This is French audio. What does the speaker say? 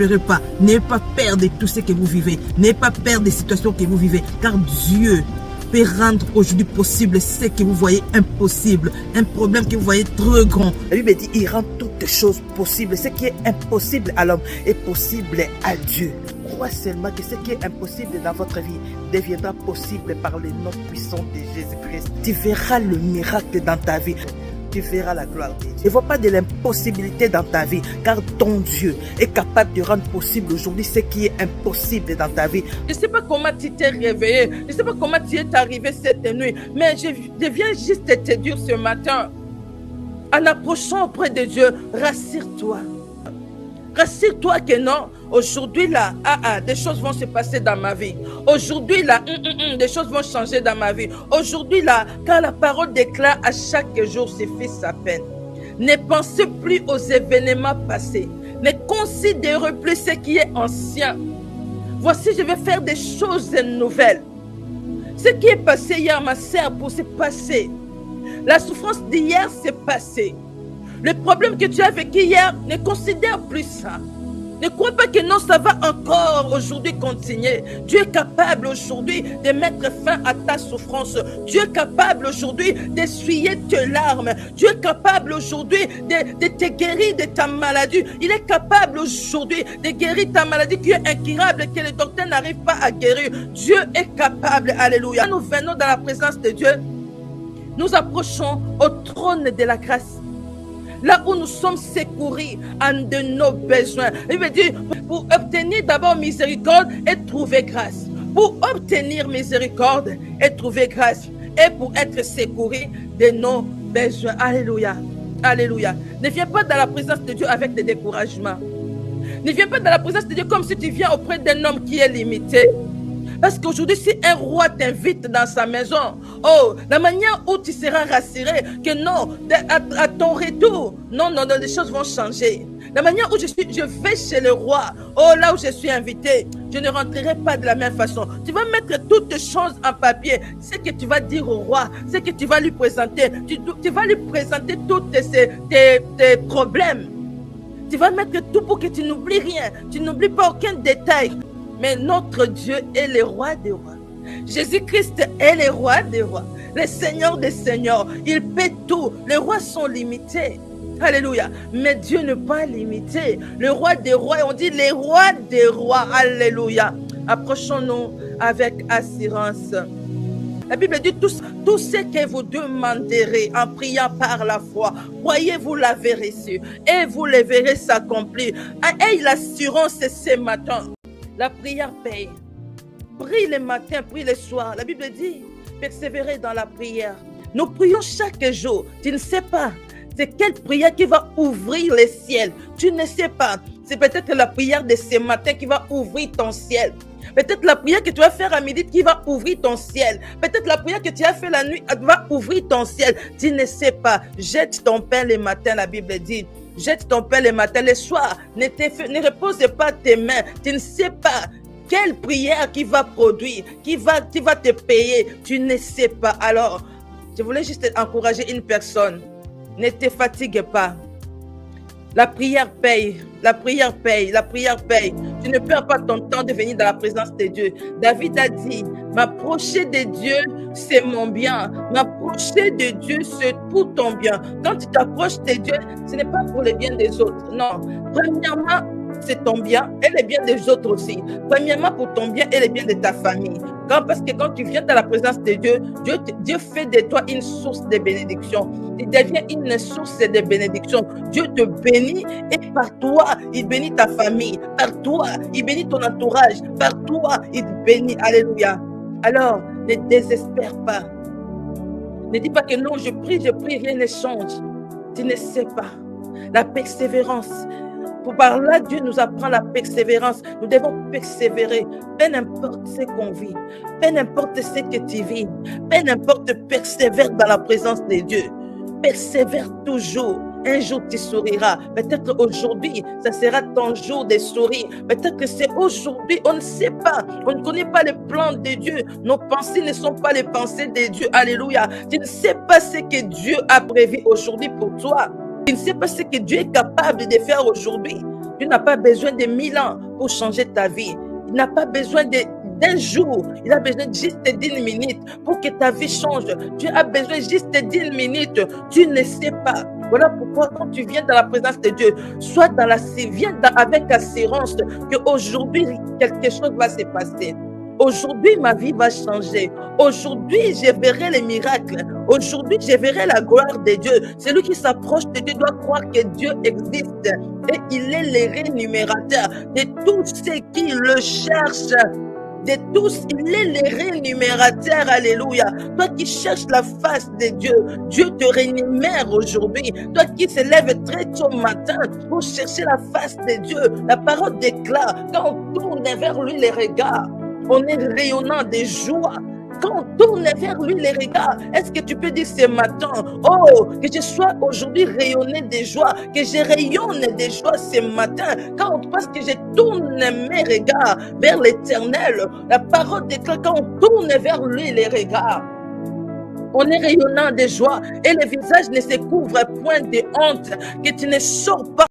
désespérez pas. N'ayez pas peur de tout ce que vous vivez. N'ayez pas peur des situations que vous vivez. Car Dieu peut rendre aujourd'hui possible ce que vous voyez impossible. Un problème que vous voyez trop grand. La Bible dit, il rend toutes choses possibles. Ce qui est impossible à l'homme est possible à Dieu. Crois seulement que ce qui est impossible dans votre vie deviendra possible par le nom puissant de Jésus-Christ. Tu verras le miracle dans ta vie. Tu verras la gloire de Dieu. Ne vois pas de l'impossibilité dans ta vie, car ton Dieu est capable de rendre possible aujourd'hui ce qui est impossible dans ta vie. Je ne sais pas comment tu t'es réveillé, je ne sais pas comment tu es arrivé cette nuit, mais je viens juste te dire ce matin, en approchant auprès de Dieu, rassure-toi. Rassure-toi que non, aujourd'hui là, des choses vont se passer dans ma vie. Aujourd'hui là, des choses vont changer dans ma vie. Aujourd'hui là, quand la parole déclare à chaque jour ses fils sa peine. Ne pensez plus aux événements passés. Ne considérez plus ce qui est ancien. Voici, je vais faire des choses nouvelles. Ce qui est passé hier, ma sœur, pour se passer. La souffrance d'hier s'est passée. Le problème que tu as vécu hier, ne considère plus ça. Ne crois pas que non, ça va encore aujourd'hui continuer. Dieu est capable aujourd'hui de mettre fin à ta souffrance. Dieu est capable aujourd'hui d'essuyer tes larmes. Dieu est capable aujourd'hui de te guérir de ta maladie. Il est capable aujourd'hui de guérir ta maladie qui est incurable, que le docteur n'arrive pas à guérir. Dieu est capable. Alléluia. Nous venons dans la présence de Dieu. Nous approchons au trône de la grâce. Là où nous sommes secourus en de nos besoins. Il veut dire, pour obtenir d'abord miséricorde et trouver grâce. Pour obtenir miséricorde et trouver grâce. Et pour être secouru de nos besoins. Alléluia. Alléluia. Ne viens pas dans la présence de Dieu avec des découragements. Ne viens pas dans la présence de Dieu comme si tu viens auprès d'un homme qui est limité. Parce qu'aujourd'hui, si un roi t'invite dans sa maison, oh, la manière où tu seras rassuré que non, à ton retour, non, les choses vont changer. La manière où je vais chez le roi, oh, là où je suis invité, je ne rentrerai pas de la même façon. Tu vas mettre toutes choses en papier. Ce que tu vas dire au roi, ce que tu vas lui présenter, tu vas lui présenter tous tes problèmes. Tu vas mettre tout pour que tu n'oublies rien. Tu n'oublies pas aucun détail. Mais notre Dieu est le roi des rois. Jésus-Christ est le roi des rois. Le Seigneur des seigneurs. Il peut tout. Les rois sont limités. Alléluia. Mais Dieu n'est pas limité. Le roi des rois, on dit les rois des rois. Alléluia. Approchons-nous avec assurance. La Bible dit tout ce que vous demanderez en priant par la foi, croyez-vous l'avez reçu et vous le verrez s'accomplir. Aie l'assurance ce matin. La prière paye. Prie le matin, prie le soir. La Bible dit, persévérez dans la prière. Nous prions chaque jour. Tu ne sais pas, c'est quelle prière qui va ouvrir le ciel. Tu ne sais pas. C'est peut-être la prière de ce matin qui va ouvrir ton ciel. Peut-être la prière que tu vas faire à midi qui va ouvrir ton ciel. Peut-être la prière que tu as fait la nuit va ouvrir ton ciel. Tu ne sais pas. Jette ton pain le matin, la Bible dit. Jette ton pain le matin, le soir. Ne repose pas tes mains. Tu ne sais pas quelle prière qui va produire, qui va te payer. Tu ne sais pas. Alors, je voulais juste encourager une personne. Ne te fatigue pas. La prière paye. La prière paye. La prière paye. Tu ne perds pas ton temps de venir dans la présence de Dieu. David a dit, m'approcher de Dieu, c'est mon bien. M'approcher de Dieu, c'est pour ton bien. Quand tu t'approches de Dieu, ce n'est pas pour le bien des autres. Non. Premièrement, c'est ton bien et le bien des autres aussi. Premièrement, pour ton bien et le bien de ta famille. Parce que quand tu viens dans la présence de Dieu, Dieu fait de toi une source de bénédiction. Tu deviens une source de bénédiction. Dieu te bénit et par toi, il bénit ta famille. Par toi, il bénit ton entourage. Par toi, il te bénit. Alléluia. Alors, ne désespère pas. Ne dis pas que non, je prie, rien ne change. Tu ne sais pas. La persévérance. Pour par là, Dieu nous apprend la persévérance. Nous devons persévérer. Peu n'importe ce qu'on vit. Peu n'importe ce que tu vis. Peu n'importe, persévère dans la présence de Dieu. Persévère toujours. Un jour, tu souriras. Peut-être aujourd'hui, ça sera ton jour de sourire. Peut-être que c'est aujourd'hui, on ne sait pas. On ne connaît pas les plans de Dieu. Nos pensées ne sont pas les pensées de Dieu. Alléluia. Tu ne sais pas ce que Dieu a prévu aujourd'hui pour toi. Tu ne sais pas ce que Dieu est capable de faire aujourd'hui. Tu n'as pas besoin de 1000 ans pour changer ta vie. Il n'a pas besoin d'un jour. Il a besoin juste de 10 minutes pour que ta vie change. Tu as besoin juste de 10 minutes. Tu ne sais pas. Voilà pourquoi quand tu viens dans la présence de Dieu, viens avec assurance qu'aujourd'hui, quelque chose va se passer. Aujourd'hui, ma vie va changer. Aujourd'hui, je verrai les miracles. Aujourd'hui, je verrai la gloire de Dieu. Celui qui s'approche de Dieu doit croire que Dieu existe. Et il est le rémunérateur de tous ceux qui le cherchent. De tous, il est le rémunérateur. Alléluia. Toi qui cherches la face de Dieu, Dieu te rémunère aujourd'hui. Toi qui se lève très tôt matin pour chercher la face de Dieu, la parole déclare, quand on tourne vers lui les regards, on est rayonnant de joie. Quand on tourne vers lui les regards, est-ce que tu peux dire ce matin, oh, que je sois aujourd'hui rayonné de joie, que je rayonne de joie ce matin, parce que je tourne mes regards vers l'éternel. La parole déclare, quand on tourne vers lui les regards, on est rayonnant de joie et le visage ne se couvre point de honte, que tu ne sors pas